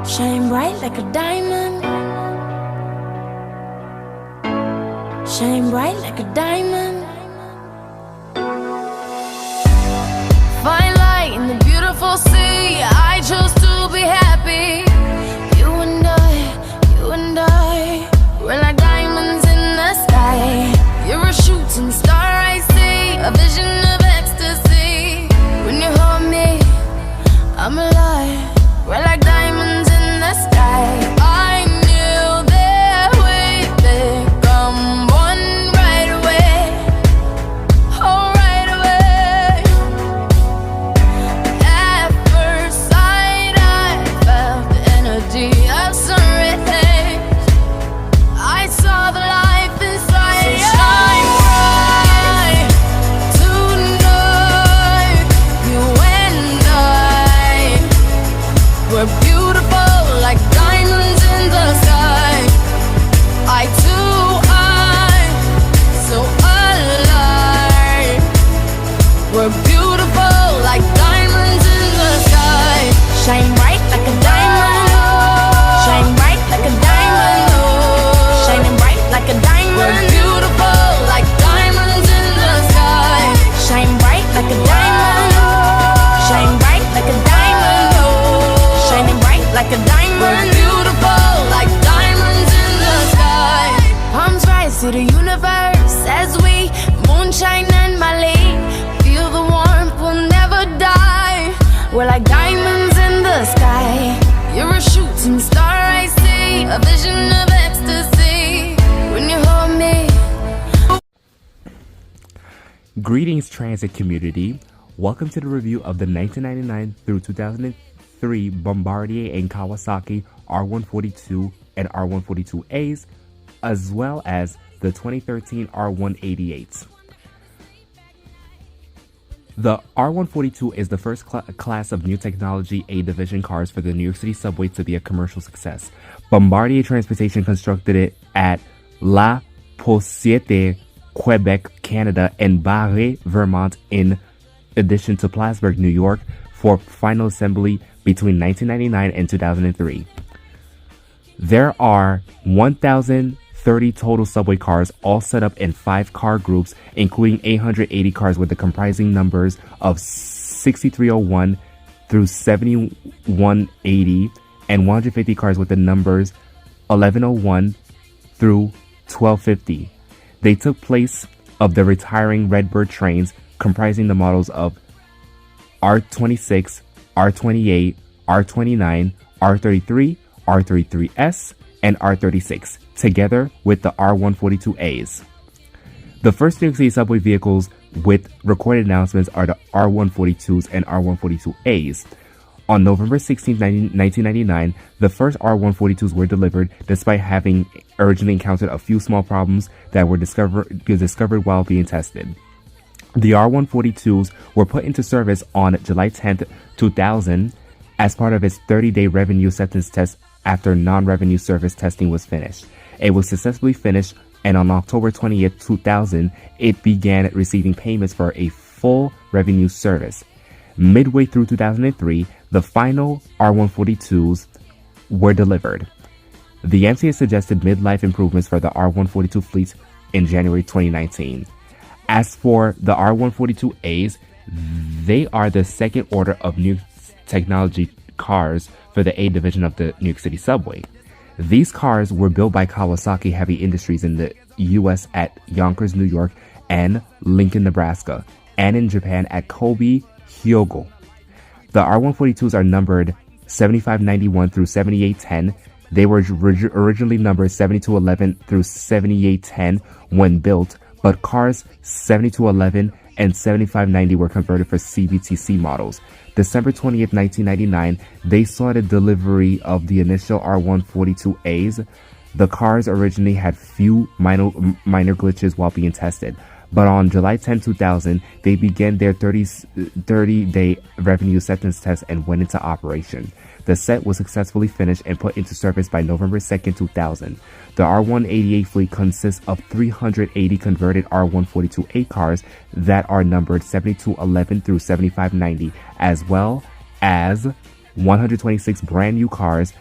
Shine bright like a diamond. Shine bright like a diamond. Fine light in the beautiful sea. I chose to be happy. You and I, we're like diamonds in the sky. You're a shooting star, I see, a vision of ecstasy. When you hold me, I'm alive. We're like diamonds in the sky. I knew that we'd become one right away. Oh, right away. At first sight, I felt the energy of sun rays. I saw the life inside you. So shine bright tonight. You and I, we're beautiful like diamonds in the sky. Eye to eye, so alive. We're beautiful like diamonds in the sky. Shine bright like a diamond. Shine bright like a diamond. Shining bright like a diamond. We're beautiful like diamonds in the sky. Shine bright like a diamond. Shine bright like a diamond. Shining bright like a diamond. We're beautiful like diamonds in the sky. Palms rise to the universe as we moonshine and Mali. Feel the warmth, we'll never die. We're like diamonds in the sky. You're a shooting star, I see, a vision of ecstasy. When you hold me. Greetings, transit community. Welcome to the review of the 1999 through 2003 Bombardier and Kawasaki R142 and R142As, as well as the 2013 R188. The R142 is the first class of new technology A division cars for the New York City subway to be a commercial success. Bombardier Transportation constructed it at La Poussiette, Quebec, Canada, and Barre, Vermont, in addition to Plattsburgh, New York, for final assembly between 1999 and 2003. There are 1,030 total subway cars, all set up in 5 car groups, including 880 cars with the comprising numbers of 6301 through 7180, and 150 cars with the numbers 1101 through 1250. They took place of the retiring Redbird trains, comprising the models of R26, R28, R29, R33, R33S, and R36, together with the R142As. The first New York City subway vehicles with recorded announcements are the R142s and R142As. On November 16, 1999, the first R142s were delivered, despite having originally encountered a few small problems that were discovered while being tested. The R142s were put into service on July 10, 2000, as part of its 30-day revenue acceptance test after non-revenue service testing was finished. It was successfully finished, and on October 20, 2000, it began receiving payments for a full revenue service. Midway through 2003, the final R142s were delivered. The MTA suggested midlife improvements for the R142 fleet in January 2019. As for the R142As, they are the second order of new technology cars for the A division of the New York City subway. These cars were built by Kawasaki Heavy Industries in the US at Yonkers, New York, and Lincoln, Nebraska, and in Japan at Kobe, Hyogo. The R142s are numbered 7591 through 7810. They were originally numbered 7211 through 7810 when built, but cars 7211 and 7590 were converted for CBTC models. December 20th, 1999, they saw the delivery of the initial R142As. The cars originally had few minor glitches while being tested, but on July 10, 2000, they began their 30-day revenue acceptance test and went into operation. The set was successfully finished and put into service by November 2nd, 2000. The R188 fleet consists of 380 converted R142A cars that are numbered 7211 through 7590, as well as 126 brand new cars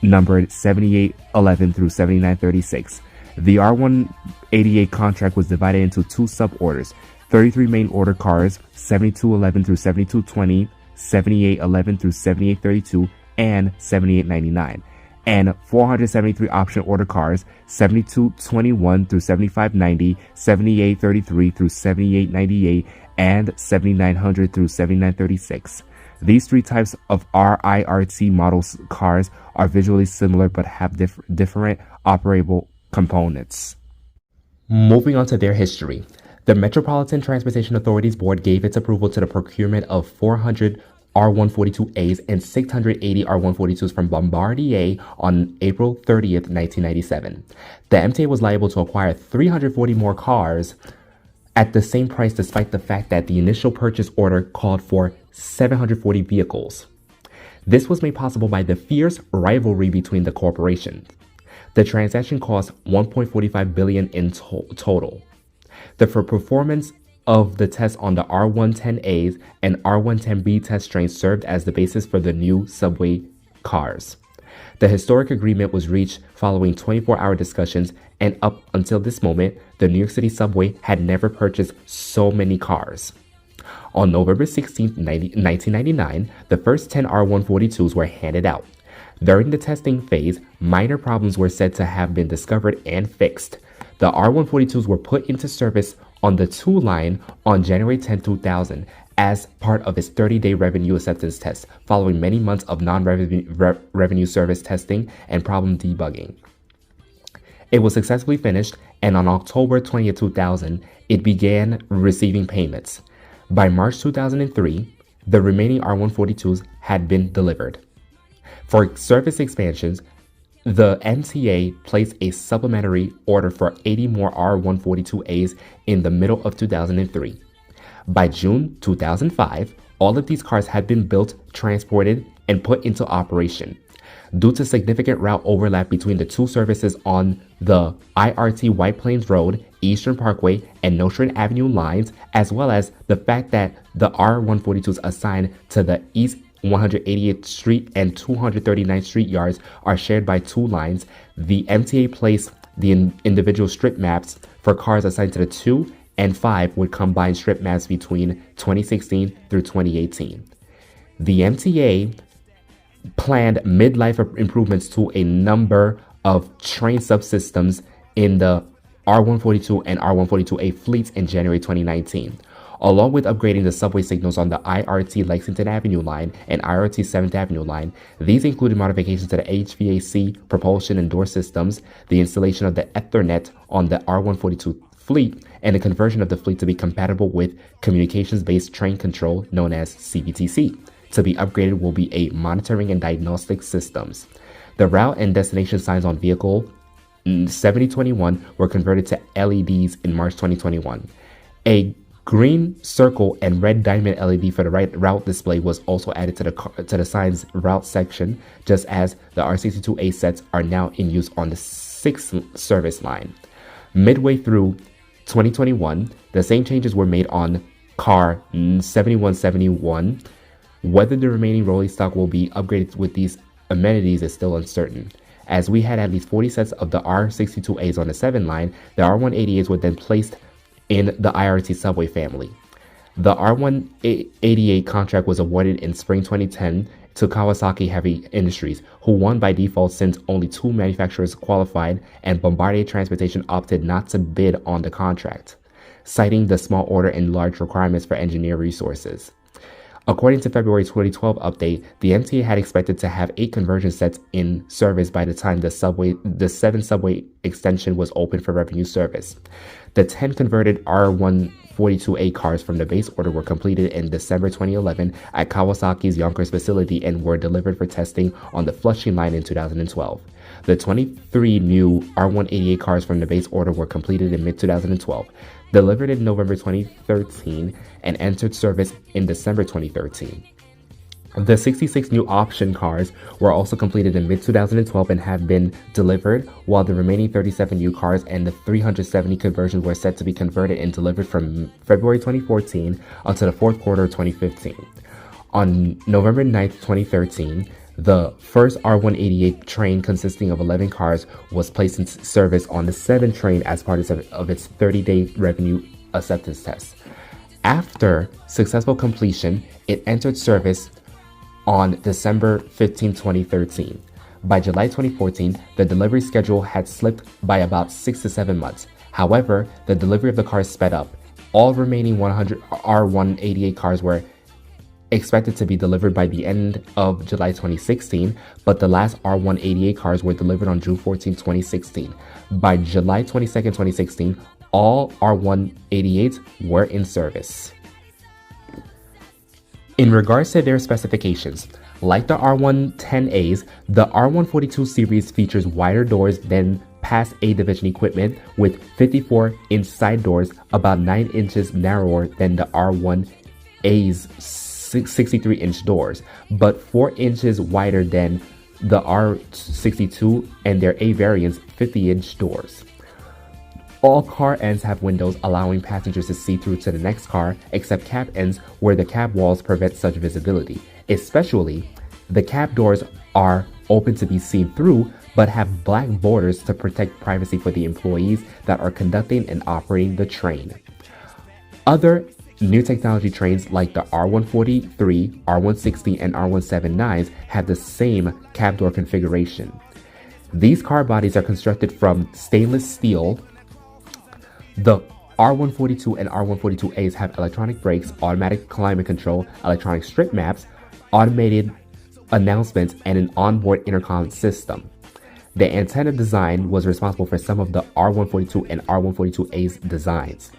numbered 7811 through 7936. The R188 contract was divided into two sub-orders: 33 main order cars, 7211 through 7220, 7811 through 7832, and 7899, and 473 option order cars, 7221 through 7590, 7833 through 7898, and 7900 through 7936. These three types of RIRT models cars are visually similar but have different operable components. Moving on to their history. The Metropolitan Transportation Authorities Board gave its approval to the procurement of 400 R142As and 680 R142s from Bombardier on April 30th, 1997. The MTA was liable to acquire 340 more cars at the same price, despite the fact that the initial purchase order called for 740 vehicles. This was made possible by the fierce rivalry between the corporations. The transaction cost $1.45 billion in total. The performance of the test on the R110As and R110B test trains served as the basis for the new subway cars. The historic agreement was reached following 24-hour discussions, and up until this moment, the New York City subway had never purchased so many cars. On November 16, 1999, the first 10 R142s were handed out. During the testing phase, minor problems were said to have been discovered and fixed. The R142s were put into service on the 2 line on January 10, 2000 as part of its 30-day revenue acceptance test, following many months of non-revenue service testing and problem debugging. It was successfully finished, and on October 20, 2000, it began receiving payments. By March 2003, the remaining R142s had been delivered. For service expansions, the MTA placed a supplementary order for 80 more R142As in the middle of 2003. By June 2005, all of these cars had been built, transported, and put into operation. Due to significant route overlap between the two services on the IRT White Plains Road, Eastern Parkway, and Nostrand Avenue lines, as well as the fact that the R142s assigned to the East 188th Street and 239th Street yards are shared by 2 lines, the MTA placed the individual strip maps for cars assigned to the 2 and 5 with combined strip maps between 2016 through 2018. The MTA planned midlife improvements to a number of train subsystems in the R142 and R142A fleets in January 2019. Along with upgrading the subway signals on the IRT Lexington Avenue line and IRT 7th Avenue line, these included modifications to the HVAC, propulsion, and door systems, the installation of the Ethernet on the R142 fleet, and the conversion of the fleet to be compatible with communications-based train control known as CBTC. To be upgraded will be a monitoring and diagnostic systems. The route and destination signs on vehicle 7021 were converted to LEDs in March 2021. A green circle and red diamond LED for the route display was also added to the sign's route section, just as the R62A sets are now in use on the 6th service line. Midway through 2021, the same changes were made on car 7171. Whether the remaining rolling stock will be upgraded with these amenities is still uncertain. As we had at least 40 sets of the R62As on the 7 line, the R188s were then placed in the IRT subway family. The R188 contract was awarded in spring 2010 to Kawasaki Heavy Industries, who won by default since only 2 manufacturers qualified, and Bombardier Transportation opted not to bid on the contract, citing the small order and large requirements for engineer resources. According to February 2012 update, the MTA had expected to have 8 conversion sets in service by the time the 7 subway extension was open for revenue service. The 10 converted R142A cars from the base order were completed in December 2011 at Kawasaki's Yonkers facility and were delivered for testing on the Flushing line in 2012. The 23 new R188 cars from the base order were completed in mid-2012, delivered in November 2013, and entered service in December 2013. The 66 new option cars were also completed in mid-2012 and have been delivered, while the remaining 37 new cars and the 370 conversions were set to be converted and delivered from February 2014 until the 4th quarter of 2015. On November 9th, 2013, The first R188 train, consisting of 11 cars, was placed in service on the 7th train as part of its 30-day revenue acceptance test. After successful completion, it entered service on December 15, 2013. By July 2014, the delivery schedule had slipped by about 6 to 7 months. However, the delivery of the cars sped up. All remaining 100 R188 cars were expected to be delivered by the end of July 2016, but the last R188 cars were delivered on June 14, 2016. By July 22, 2016, all R188s were in service. In regards to their specifications, like the R110As, the R142 series features wider doors than past A division equipment, with 54-inch side doors, about 9 inches narrower than the R1A's 63-inch doors, but 4 inches wider than the R62 and their A variants' 50-inch doors. All car ends have windows allowing passengers to see through to the next car, except cab ends where the cab walls prevent such visibility. Especially, the cab doors are open to be seen through, but have black borders to protect privacy for the employees that are conducting and operating the train. Other new technology trains like the R143, R160, and R179s have the same cab door configuration. These car bodies are constructed from stainless steel. The R142 and R142As have electronic brakes, automatic climate control, electronic strip maps, automated announcements, and an onboard intercom system. The antenna design was responsible for some of the R142 and R142As designs.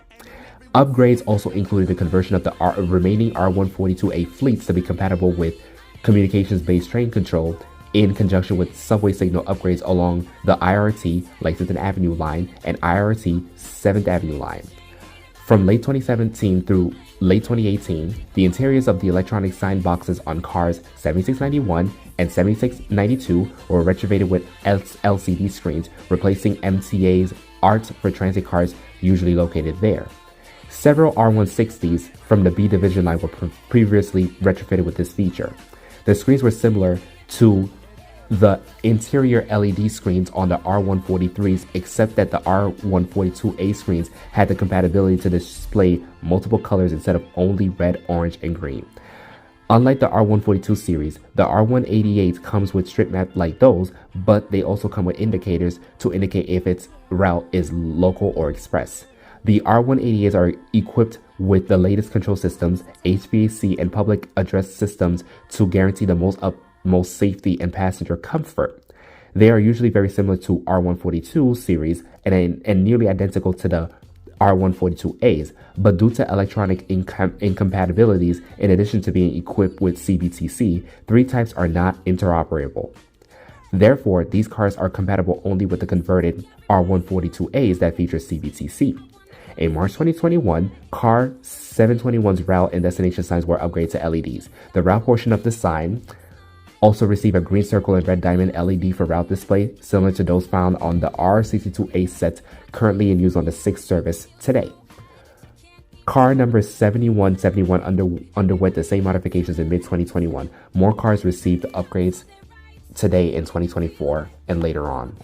Upgrades also included the conversion of the remaining R142A fleets to be compatible with communications-based train control, in conjunction with subway signal upgrades along the IRT Lexington Avenue line and IRT 7th Avenue line. From late 2017 through late 2018, the interiors of the electronic sign boxes on cars 7691 and 7692 were retrofitted with LCD screens, replacing MTA's ART for transit cars usually located there. Several R160s from the B division line were previously retrofitted with this feature. The screens were similar to the interior LED screens on the R143s, except that the R142A screens had the compatibility to display multiple colors instead of only red, orange, and green. Unlike the R142 series, the R188 comes with strip maps like those, but they also come with indicators to indicate if its route is local or express. The R188s are equipped with the latest control systems, HVAC, and public address systems to guarantee the most safety and passenger comfort. They are usually very similar to R142 series and nearly identical to the R142As, but due to electronic incompatibilities, in addition to being equipped with CBTC, 3 types are not interoperable. Therefore, these cars are compatible only with the converted R142As that feature CBTC. In March 2021, Car 721's route and destination signs were upgraded to LEDs. The route portion of the sign also received a green circle and red diamond LED for route display, similar to those found on the R62A set currently in use on the 6th service today. Car number 7171 underwent the same modifications in mid-2021. More cars received upgrades today in 2024 and later on.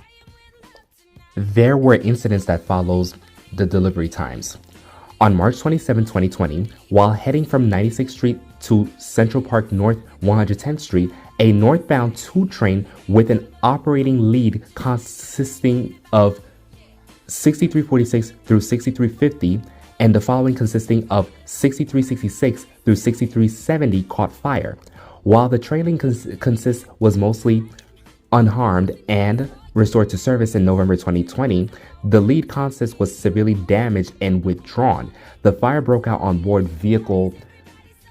There were incidents that follows the delivery times. On March 27, 2020, while heading from 96th Street to Central Park North 110th Street, a northbound 2 train with an operating lead consisting of 6346 through 6350 and the following consisting of 6366 through 6370 caught fire. While the trailing consist was mostly unharmed and restored to service in November 2020, the lead consist was severely damaged and withdrawn. The fire broke out on board vehicle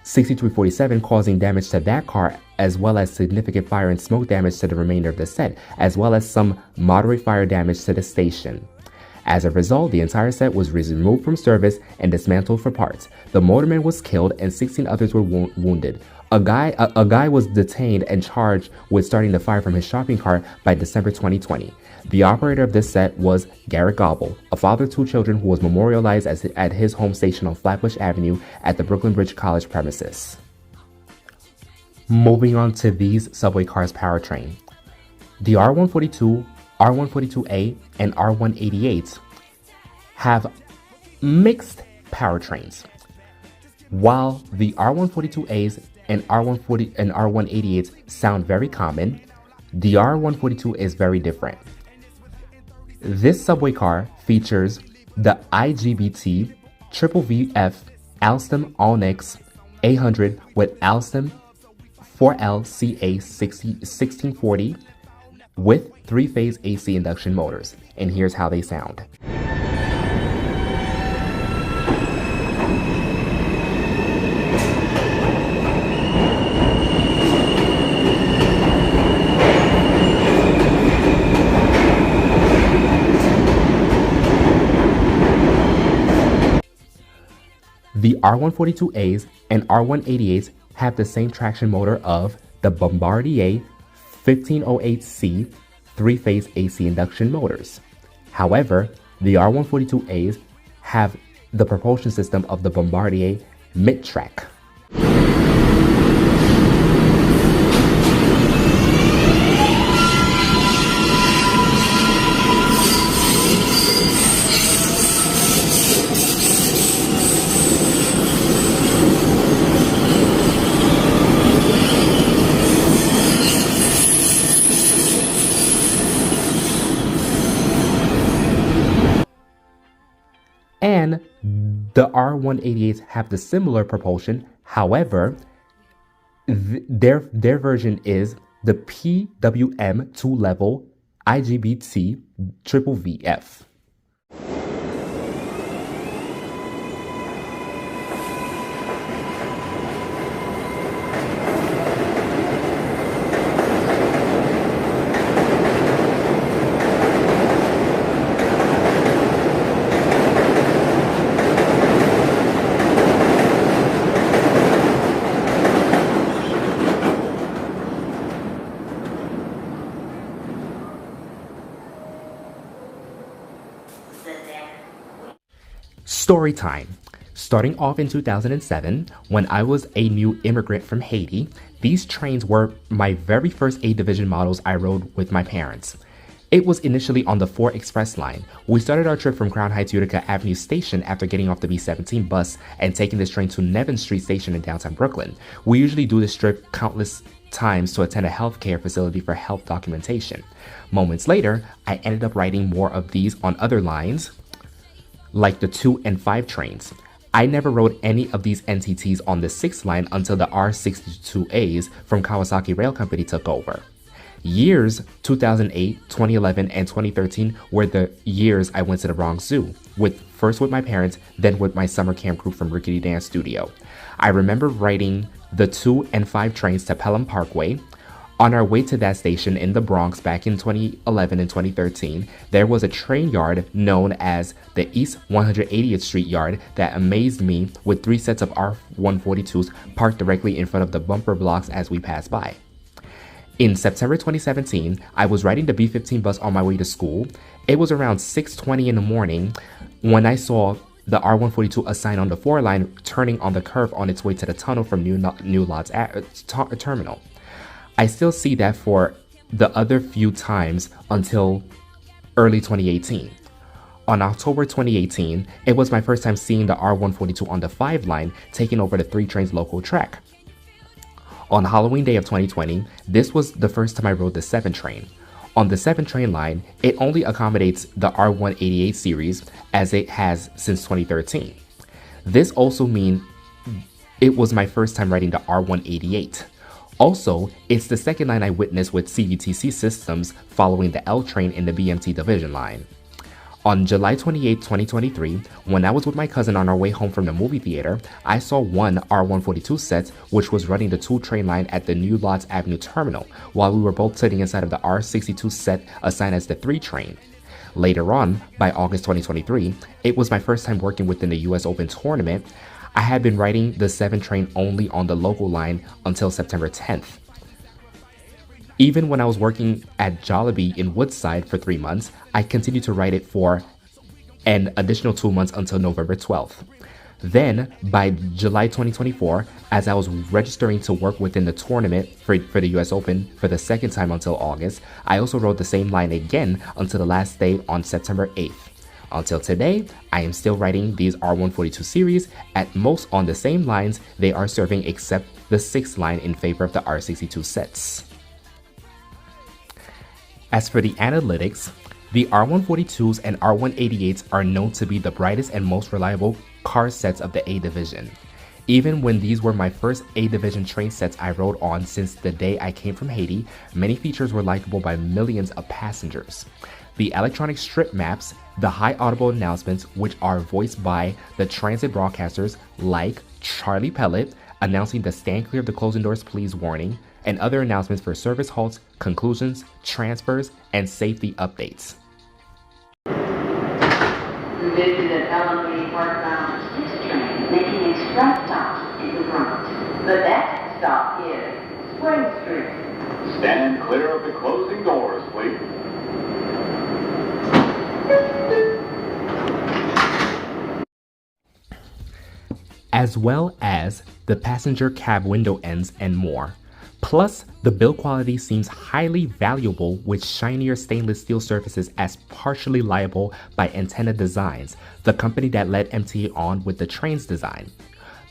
6347, causing damage to that car, as well as significant fire and smoke damage to the remainder of the set, as well as some moderate fire damage to the station. As a result, the entire set was removed from service and dismantled for parts. The motorman was killed and 16 others were wounded. A guy was detained and charged with starting the fire from his shopping cart by December 2020. The operator of this set was Garrett Gobble, a father of 2 children who was memorialized at his home station on Flatbush Avenue at the Brooklyn Bridge College premises. Moving on to these subway cars powertrain. The R142, R142A, and R188s have mixed powertrains. While the R142As and R188s sound very common, the R142 is very different. This subway car features the IGBT Triple VF Alstom Onyx 800 with Alstom 4LCA1640 with 3-phase AC induction motors. And here's how they sound. The R142As and R188s have the same traction motor of the Bombardier 1508C 3-phase AC induction motors. However, the R142As have the propulsion system of the Bombardier mid-track. And the R188s have the similar propulsion. However, their version is the PWM 2-level IGBT Triple VF. Story time. Starting off in 2007, when I was a new immigrant from Haiti, these trains were my very first A division models I rode with my parents. It was initially on the 4 Express line. We started our trip from Crown Heights Utica Avenue Station after getting off the B-17 bus and taking this train to Nevin Street Station in downtown Brooklyn. We usually do this trip countless times to attend a healthcare facility for health documentation. Moments later, I ended up riding more of these on other lines, like the 2 and 5 trains. I never rode any of these NTTs on the 6th line until the R142As from Kawasaki Rail Company took over. Years 2008, 2011, and 2013 were the years I went to the Bronx Zoo, first with my parents, then with my summer camp group from Rickety Dance Studio. I remember riding the 2 and 5 trains to Pelham Parkway. On our way to that station in the Bronx back in 2011 and 2013, there was a train yard known as the East 180th Street Yard that amazed me, with 3 sets of R142s parked directly in front of the bumper blocks as we passed by. In September 2017, I was riding the B-15 bus on my way to school. It was around 6:20 in the morning when I saw the R142 assigned on the 4 line turning on the curve on its way to the tunnel from New Lodge Terminal. I still see that for the other few times until early 2018. On October 2018, it was my first time seeing the R142 on the 5 line taking over the 3 trains local track. On Halloween day of 2020, this was the first time I rode the 7 train. On the 7 train line, it only accommodates the R188 series as it has since 2013. This also means it was my first time riding the R188. Also, it's the second line I witnessed with CBTC systems following the L train in the BMT division line. On July 28, 2023, when I was with my cousin on our way home from the movie theater, I saw one R142 set which was running the 2 train line at the New Lodge Avenue terminal, while we were both sitting inside of the R62 set assigned as the 3 train. Later on, by August 2023, it was my first time working within the US Open tournament. I had been riding the 7 train only on the local line until September 10th. Even when I was working at Jollibee in Woodside for 3 months, I continued to ride it for an additional 2 months until November 12th. Then, by July 2024, as I was registering to work within the tournament for the US Open for the second time until August, I also rode the same line again until the last day on September 8th. Until today, I am still riding these R142 series, at most on the same lines they are serving except the 6th line in favor of the R62 sets. As for the analytics, the R142s and R188s are known to be the brightest and most reliable car sets of the A division. Even when these were my first A division train sets I rode on since the day I came from Haiti, many features were likable by millions of passengers. The electronic strip maps, the high audible announcements, which are voiced by the transit broadcasters like Charlie Pellet, announcing the stand clear of the closing doors please warning, and other announcements for service halts, conclusions, transfers, and safety updates. We visited LMB northbound 6 train making express stops in the Bronx. The next stop is Spring Street. Stand clear of the closing doors, please. As well as the passenger cab window ends and more. Plus, the build quality seems highly valuable with shinier stainless steel surfaces as partially liable by Antenna Designs, the company that led MTA on with the train's design.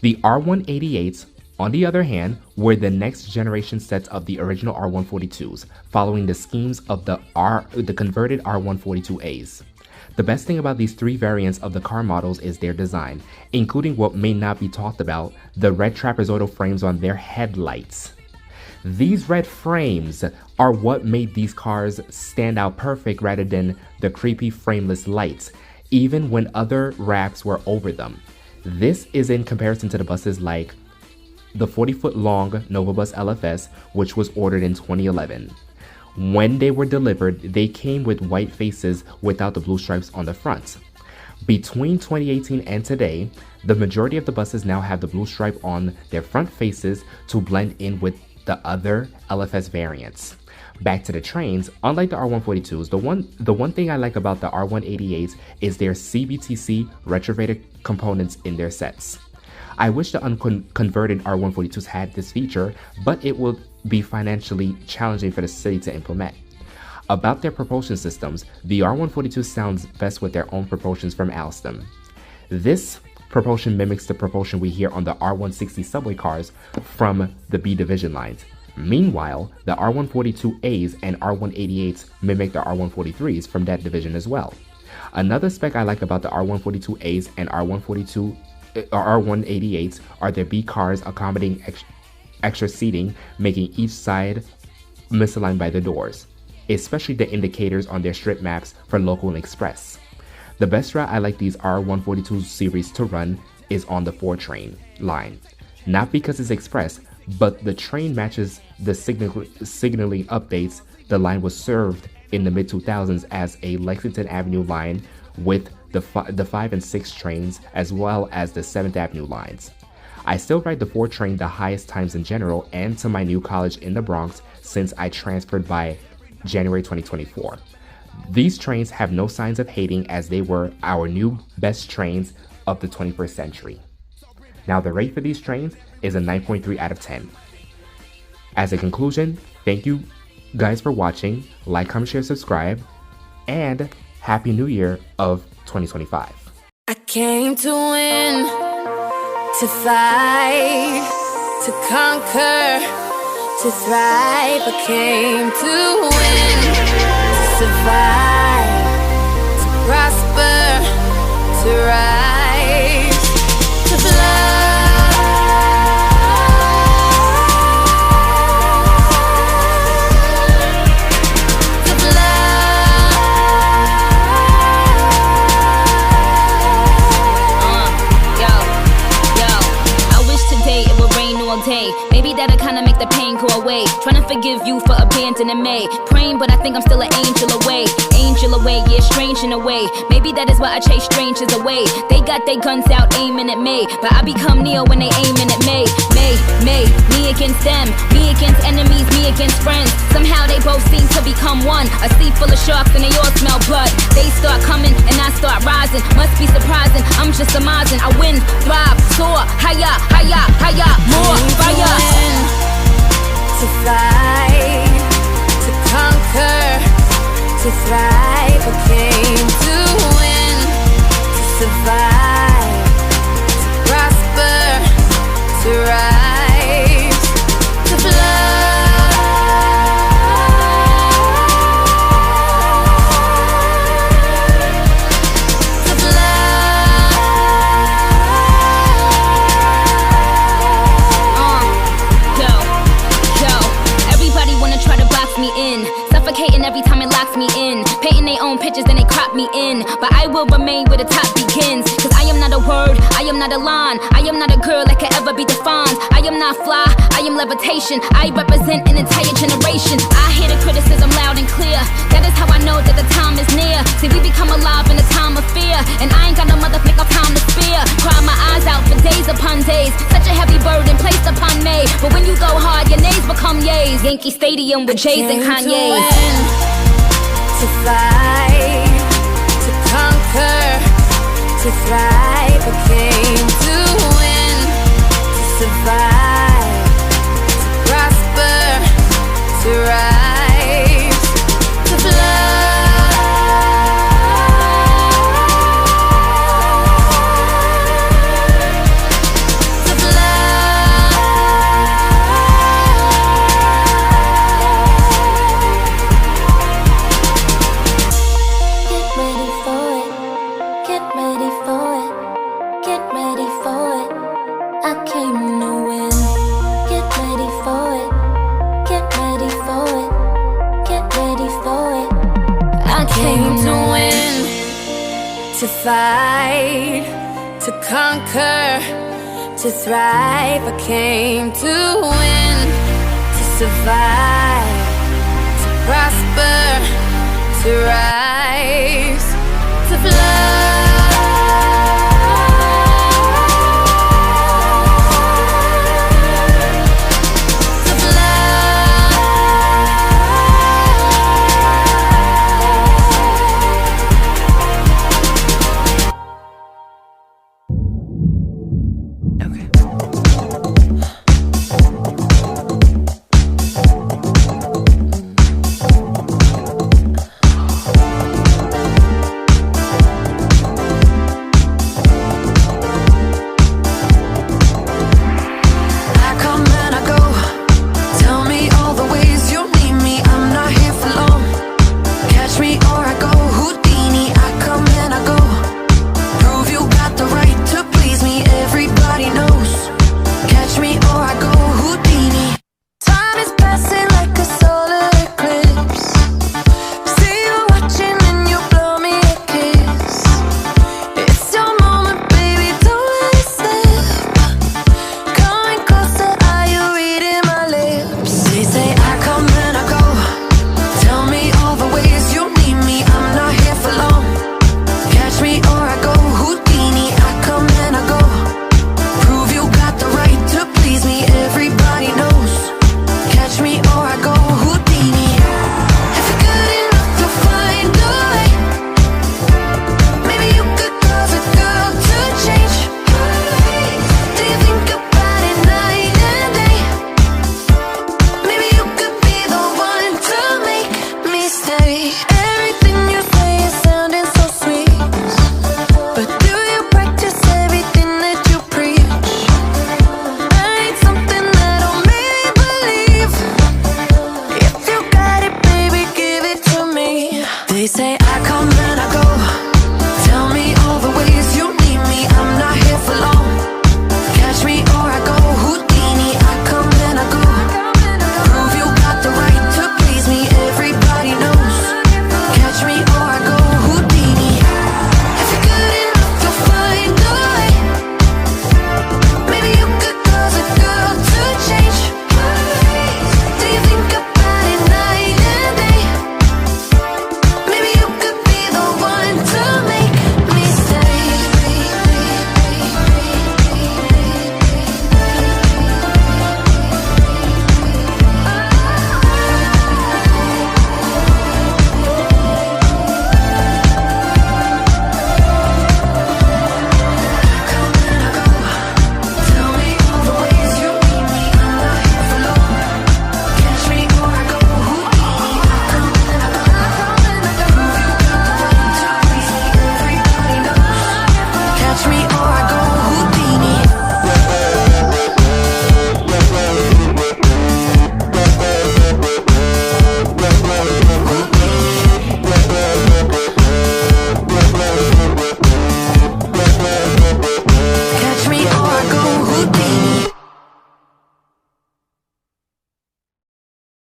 The R188s, on the other hand, were the next generation sets of the original R142s, following the schemes of the converted R142As. The best thing about these three variants of the car models is their design, including what may not be talked about, the red trapezoidal frames on their headlights. These red frames are what made these cars stand out perfect rather than the creepy frameless lights, even when other wraps were over them. This is in comparison to the buses like the 40-foot-long Novabus LFS, which was ordered in 2011. When they were delivered, they came with white faces without the blue stripes on the front. Between 2018 and today, the majority of the buses now have the blue stripe on their front faces to blend in with the other LFS variants. Back to the trains, unlike the R142s, the one thing I like about the R188s is their CBTC retrofitted components in their sets. I wish the unconverted R142s had this feature, but it will be financially challenging for the city to implement. About their propulsion systems, the R142 sounds best with their own propulsions from Alstom. This propulsion mimics the propulsion we hear on the R160 subway cars from the B division lines. Meanwhile, the R142As and R188s mimic the R143s from that division as well. Another spec I like about the R142As and R188s are their B cars accommodating extra seating, making each side misaligned by the doors, especially the indicators on their strip maps for local and express. The best route I like these R142 series to run is on the 4 train line, not because it's express, but the train matches the signaling updates the line was served in the mid-2000s as a Lexington Avenue line with the 5 and 6 trains as well as the 7th Avenue lines. I still ride the 4 train the highest times in general and to my new college in the Bronx since I transferred by January 2024. These trains have no signs of hating as they were our new best trains of the 21st century. Now the rate for these trains is a 9.3 out of 10. As a conclusion, thank you guys for watching, like, comment, share, subscribe, and Happy New Year of 2025. I came to win, to fight, to conquer, to thrive. I came to win, to survive, to prosper, to rise, to fly. Maybe that'll kinda make the pain go away. Trying to forgive you for abandoning me. Praying, but I think I'm still an angel away. Angel away, yeah, strange in a way. Maybe that is why I chase strangers away. They got their guns out aiming at me, but I become Neo when they aiming at me. Me against them, me against enemies, me against friends. Somehow they both seem to become one. A sea full of sharks and they all smell blood. They start coming and I start rising. Must be surprising, I'm just surmising. I win, thrive, soar, higher, higher, higher, more fire. To fly, to conquer, to thrive. I came to win, to survive, to prosper, to rise, to fly. Me in, suffocating every time it locks me in, painting their own pictures then they crop me in, but I will remain where the top begins, cause I am not a word, I am not a line, I am not a girl that can ever be defined, I am not fly, I am levitation, I represent an entire generation. I hear the criticism loud and clear, that is how I know that the time is near. See, we become alive in a time of fear, and I ain't got no motherfucking time to spare. Cry my eyes out for days upon days, such a heavy burden placed upon me, but when you go hard your nays become yays. Yankee Stadium with Jay's and Kanye's. To fight, to conquer, to thrive. I came to win, to survive, to prosper, to rise, to fly. To fight, to conquer, to thrive. I came to win, to survive, to prosper, to rise, to fly.